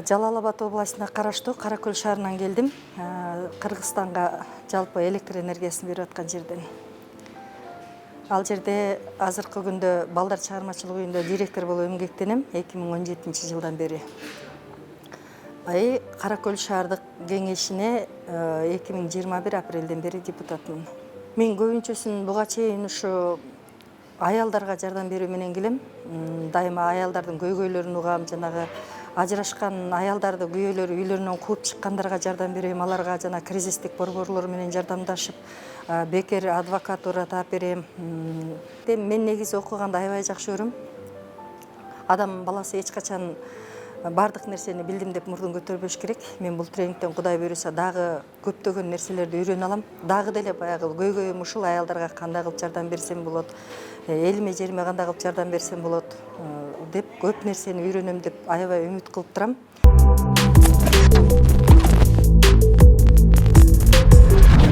Жалал Абад областына караштуу Кара Көл шаарынан келдим. Кыргызстанга жалпы электр энергиясын берип аткан жерден. Ал жерде азыркы күндө балдар чыгармачылык үйүндө директор болуп эмгектенем 2017-жылдан бери. Кара Көл шаардык кеңешине 2021 апрелден бери депутатмын. Мен көбүнчөсүн буга чейин ушу аялдарга жардам берүү менен келем. Дайыма аялдардын көйгөйлөрүн угам, жанагы ажырашкан аялдарды күйөөлөрү үйлөрүнөн кууп чыккандарга жардам берем, аларга жана кризистик борборлор менен жардамдашып, бекер адвокатура таап берем. Мен негизи окуганды аябай жакшы көрөм. Адам баласы эч качан бардык нерсени билдим деп мурдун көтөрбөш керек. Мен бул тренингден Кудай буйруса дагы көптөгөн нерселерди үйрөнө алам. Дагы деле баягы көйгөйүм ушул аялдарга кандай кылып жардам берсем болот, элиме жериме кандай кылып жардам берсем болот деп көп нерсени үйрөнөм деп аябай үмүт кылып турам.